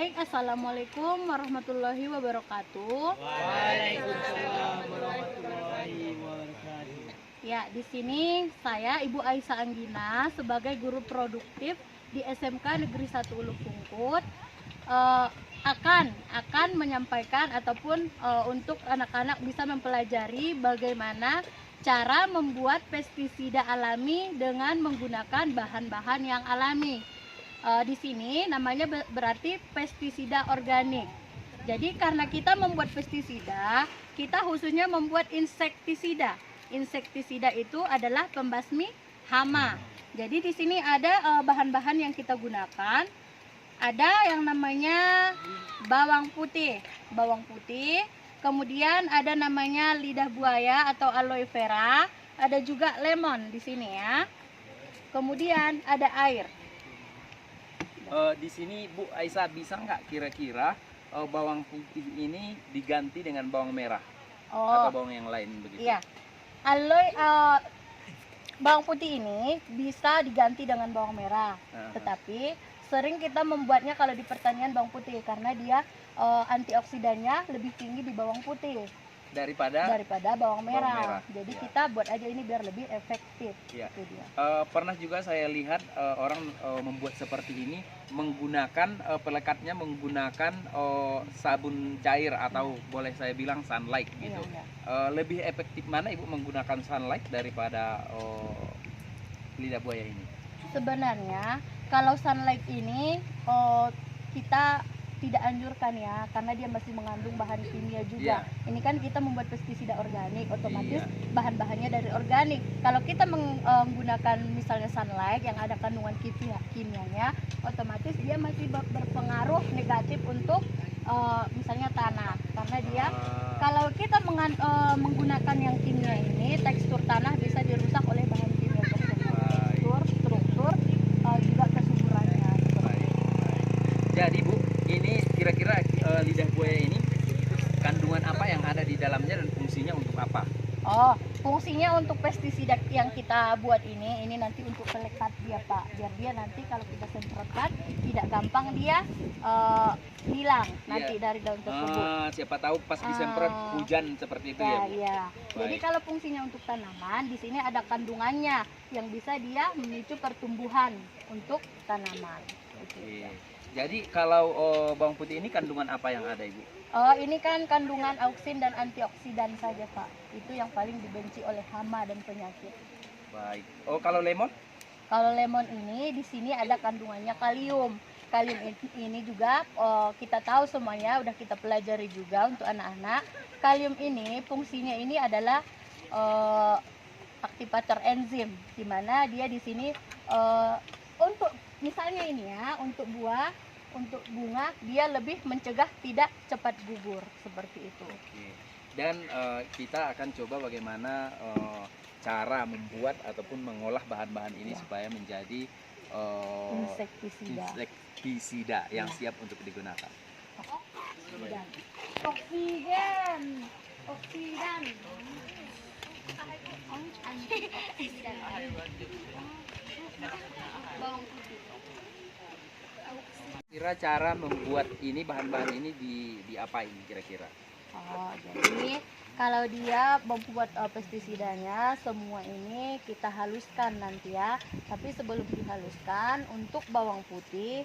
Baik, Assalamualaikum warahmatullahi wabarakatuh. Waalaikumsalam warahmatullahi wabarakatuh. Ya, di sini saya Ibu Aisyah Anggina sebagai guru produktif di SMK Negeri 1 Ulu Pungkut akan menyampaikan ataupun untuk anak-anak bisa mempelajari bagaimana cara membuat pestisida alami dengan menggunakan bahan-bahan yang alami. Di sini namanya berarti pestisida organik. Jadi karena kita membuat pestisida, kita khususnya membuat insektisida. Insektisida itu adalah pembasmi hama. Jadi di sini ada bahan-bahan yang kita gunakan. Ada yang namanya bawang putih. Kemudian ada namanya lidah buaya atau aloe vera. Ada juga lemon di sini ya. Kemudian ada air. Di sini Bu Aisyah bisa nggak kira-kira bawang putih ini diganti dengan bawang merah atau bawang yang lain begitu? Iya. Bawang putih ini bisa diganti dengan bawang merah. Tetapi sering kita membuatnya kalau di pertanian bawang putih karena dia antioksidannya lebih tinggi di bawang putih daripada bawang merah. Jadi ya, kita buat aja ini biar lebih efektif. Ya. Itu dia. Pernah juga saya lihat orang membuat seperti ini menggunakan pelekatnya menggunakan sabun cair atau boleh saya bilang sunlight gitu. Iya. Lebih efektif mana Ibu menggunakan sunlight daripada lidah buaya ini? Sebenarnya kalau sunlight ini kita tidak anjurkan ya, karena dia masih mengandung bahan kimia juga. Ini kan kita membuat pestisida organik, otomatis bahan-bahannya dari organik. Kalau kita menggunakan misalnya sunlight yang ada kandungan kimianya, otomatis dia masih berpengaruh negatif untuk misalnya tanah. Karena dia kalau kita menggunakan yang kimia ini, tekstur tanah bisa dirusak oleh bahan kimia tersebut. Struktur juga kesuburannya. Jadi Bu, ini kira-kira lidah buaya ini kandungan apa yang ada di dalamnya dan fungsinya untuk apa? Fungsinya untuk pestisida yang kita buat ini nanti untuk pelekat dia Pak, biar dia nanti kalau kita semprotkan tidak gampang dia hilang nanti dari daun tersebut. Siapa tahu pas disemprot hujan seperti itu ya Bu? Iya. Jadi kalau fungsinya untuk tanaman, di sini ada kandungannya yang bisa dia memicu pertumbuhan untuk tanaman. Oke. Jadi kalau bawang putih ini kandungan apa yang ada Ibu? Ini kan kandungan auksin dan antioksidan saja Pak. Itu yang paling dibenci oleh hama dan penyakit. Baik. Kalau lemon? Kalau lemon ini di sini ada kandungannya kalium. Kalium ini juga kita tahu semuanya, udah kita pelajari juga untuk anak-anak. Kalium ini fungsinya ini adalah aktivator enzim, di mana dia di sini untuk misalnya ini ya, untuk buah, untuk bunga dia lebih mencegah tidak cepat gugur seperti itu. Oke. Dan kita akan coba bagaimana cara membuat ataupun mengolah bahan-bahan ini supaya menjadi insektisida yang siap untuk digunakan. Oksidan. Kira cara membuat ini bahan-bahan ini diapain kira-kira? Jadi kalau dia membuat pestisidanya semua ini kita haluskan nanti ya. Tapi sebelum dihaluskan untuk bawang putih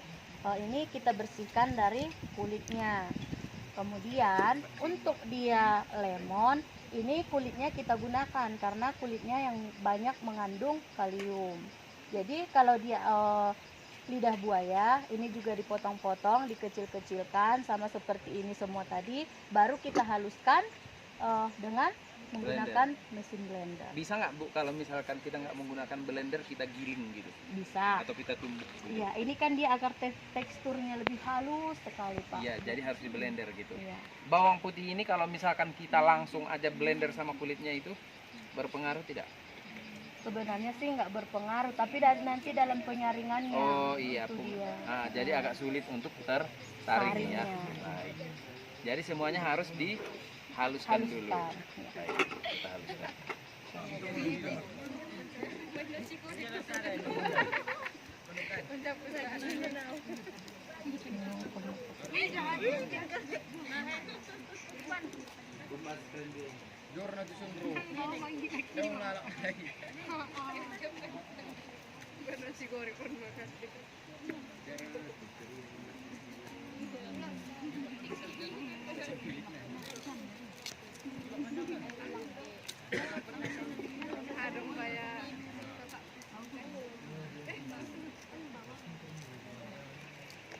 ini kita bersihkan dari kulitnya. Kemudian untuk dia lemon ini kulitnya kita gunakan karena kulitnya yang banyak mengandung kalium. Jadi kalau dia lidah buaya ini juga dipotong-potong, dikecil-kecilkan sama seperti ini semua tadi, baru kita haluskan dengan menggunakan mesin blender. Bisa nggak Bu kalau misalkan kita nggak menggunakan blender, kita giling gitu? Bisa. Atau kita tumbuk? Iya, ini kan dia agar teksturnya lebih halus sekali Pak. Iya, jadi harus di blender gitu. Iya. Bawang putih ini kalau misalkan kita langsung aja blender sama kulitnya itu berpengaruh tidak? Sebenarnya sih nggak berpengaruh, tapi nanti dalam penyaringannya. Oh iya, jadi agak sulit untuk tersaring ya. Baik. Jadi semuanya harus dihaluskan dulu. Baik, kita haluskan.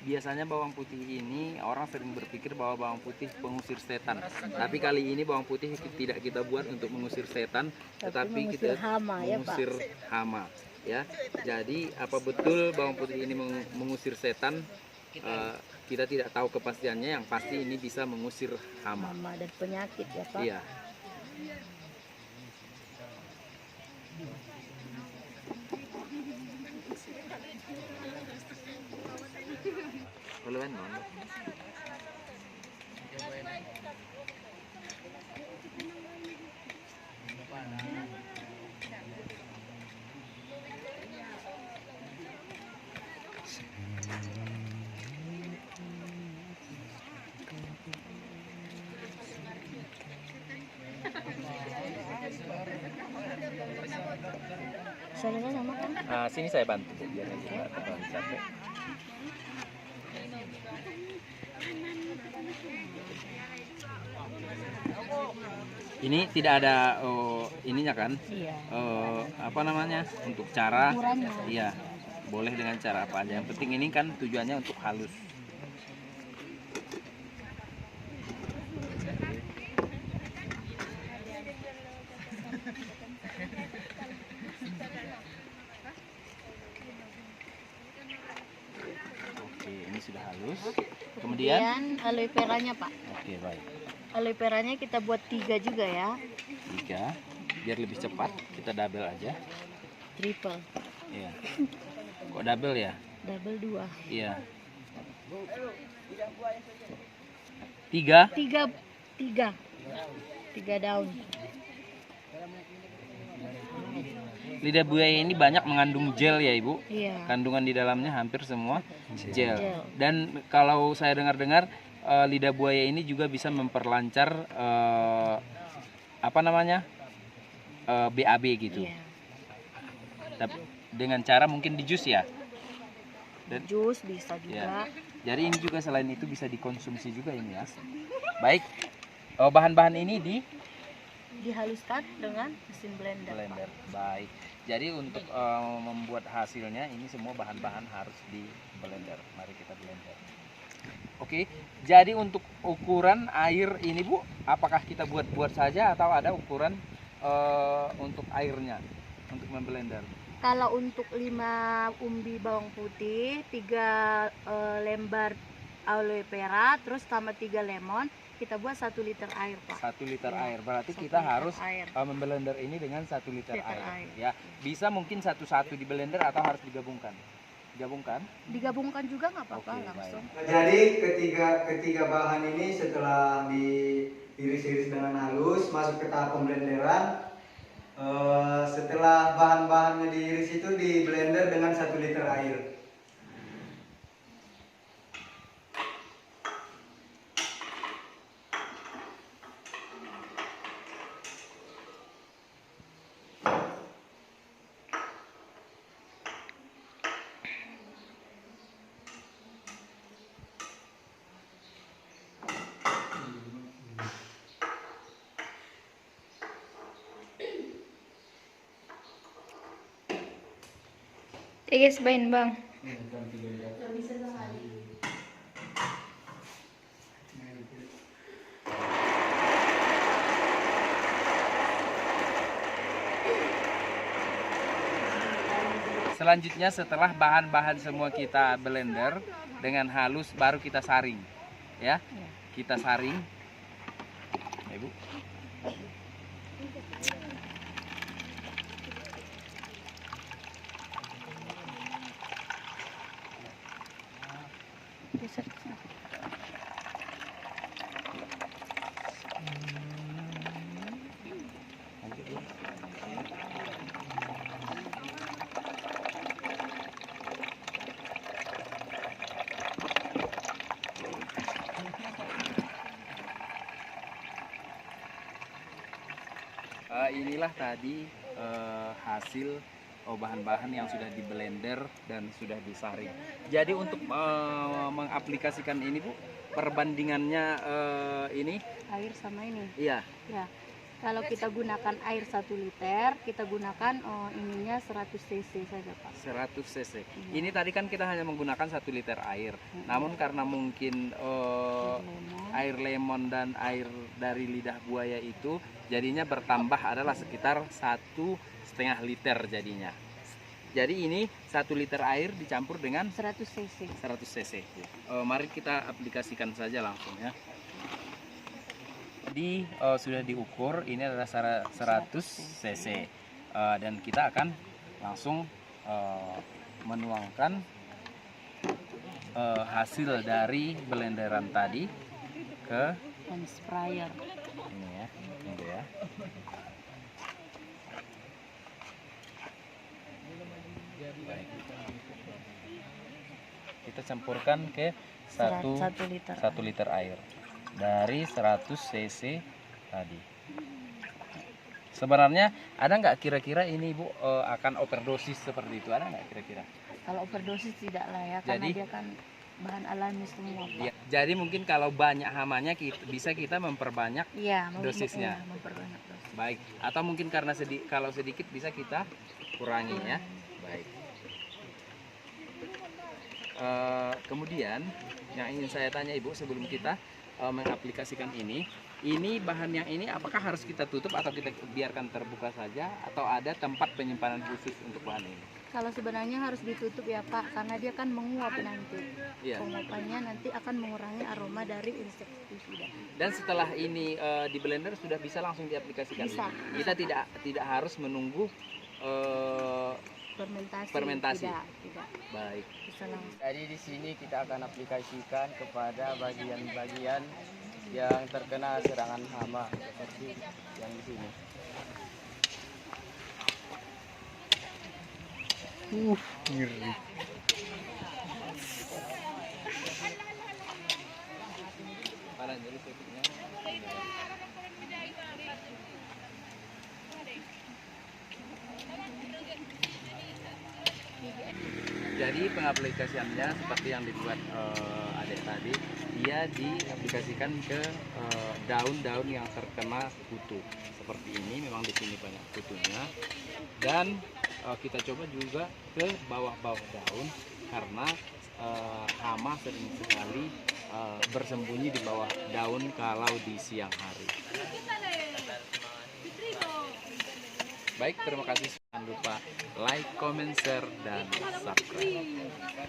Biasanya bawang putih ini orang sering berpikir bahwa bawang putih pengusir setan. Tapi kali ini bawang putih tidak kita buat untuk mengusir setan, tetapi mengusir kita hama, ya, Pak. mengusir hama. Ya, jadi apa betul bawang putih ini mengusir setan? Kita tidak tahu kepastiannya. Yang pasti ini bisa mengusir hama. Hama dan penyakit, ya Pak. Iya. Keluhan mau. Soalnya sama kan? Sini saya bantu biar nanti nggak terlalu capek. Ini tidak ada ininya kan? Iya. Apa namanya? Untuk cara? Ukurannya. Iya. Boleh dengan cara apa aja. Yang penting ini kan tujuannya untuk halus. Oke, ini sudah halus. Kemudian aloe veranya, Pak. oke, baik. Aloe veranya kita buat 3 juga ya. 3 biar lebih cepat kita double aja. Triple. Iya. Kok double ya? Double 2. Iya. 3. 3 daun. Lidah buaya ini banyak mengandung gel ya Ibu. Iya. Kandungan di dalamnya hampir semua gel. Gel. Dan kalau saya dengar-dengar lidah buaya ini juga bisa memperlancar apa namanya BAB gitu. Iya. Tapi dengan cara mungkin di jus ya. Dan Jus bisa ya. juga. Jadi ini juga selain itu bisa dikonsumsi juga ini ya. Baik. Bahan-bahan ini Dihaluskan dengan mesin blender. blender. Baik. Jadi untuk membuat hasilnya ini semua bahan-bahan harus di blender. Mari kita blender. Oke. Jadi untuk ukuran air ini Bu, apakah kita buat-buat saja atau ada ukuran untuk airnya untuk memblender? Kalau untuk 5 umbi bawang putih, 3 lembar aloe vera, terus tambah 3 lemon, kita buat 1 liter air, Pak. 1 liter Ya, air. Berarti 1 kita liter harus air. memblender ini dengan 1 liter Liter air. air. Ya, bisa mungkin satu-satu di blender atau harus digabungkan. Digabungkan? Digabungkan juga nggak apa-apa Oke, langsung. Jadi ketiga bahan ini setelah diiris-iris dengan halus masuk ke tahap pemblenderan. Setelah bahan-bahannya diiris itu di blender dengan 1 liter air. Guys, bain bang. Selanjutnya setelah bahan-bahan semua kita blender dengan halus baru kita saring. Ya. Kita saring. Ya, Ibu. inilah tadi hasil bahan-bahan yang sudah di blender dan sudah disaring. Jadi untuk mengaplikasikan ini Bu, perbandingannya ini Air sama ini. iya Ya. Kalau kita gunakan air 1 liter, kita gunakan ininya 100 cc saja, Pak. 100 cc. Iya. Ini tadi kan kita hanya menggunakan 1 liter air. Namun karena mungkin Lemon. air lemon dan air dari lidah buaya itu jadinya bertambah adalah sekitar 1,5 liter jadinya. Jadi ini 1 liter air dicampur dengan 100 cc. 100 cc. Mari kita aplikasikan saja langsung ya. Sudah diukur, ini adalah 100 cc. Dan kita akan langsung menuangkan hasil dari blenderan tadi ke Dan sprayer. ini ya, tunggu ya. Baik. Kita campurkan ke 1 liter. 1 liter air dari 100 cc tadi. Sebenarnya ada nggak kira-kira ini Bu akan overdosis seperti itu, ada nggak kira-kira? Kalau overdosis tidak lah ya, karena Jadi- dia kan bahan alami semua, Pak. Ya, jadi mungkin kalau banyak hamanya bisa kita memperbanyak. Iya, Dosisnya. memperbanyak dosis. Baik, atau mungkin karena kalau sedikit bisa kita kurangi ya. Baik. Kemudian yang ingin saya tanya Ibu sebelum kita mengaplikasikan ini bahan yang ini apakah harus kita tutup atau kita biarkan terbuka saja atau ada tempat penyimpanan khusus untuk bahan ini? Kalau sebenarnya harus ditutup ya, Pak, karena dia kan menguap nanti. Iya. Penguapannya nanti akan mengurangi aroma dari insektisida. Dan setelah ini di blender sudah bisa langsung diaplikasikan. Bisa. Kita tidak harus menunggu Fermentasi. Tidak. baik. Bisa langsung. Jadi di sini kita akan aplikasikan kepada bagian-bagian yang terkena serangan hama seperti yang di sini. Ngeri. Parah jadi sakitnya. Jadi pengaplikasiannya seperti yang dibuat adik tadi, dia diaplikasikan ke daun-daun yang terkena kutu. Seperti ini, memang di sini banyak kutunya. Dan kita coba juga ke bawah-bawah daun karena hama sering sekali bersembunyi di bawah daun kalau di siang hari. Baik, terima kasih. Jangan lupa like, comment, share, dan subscribe.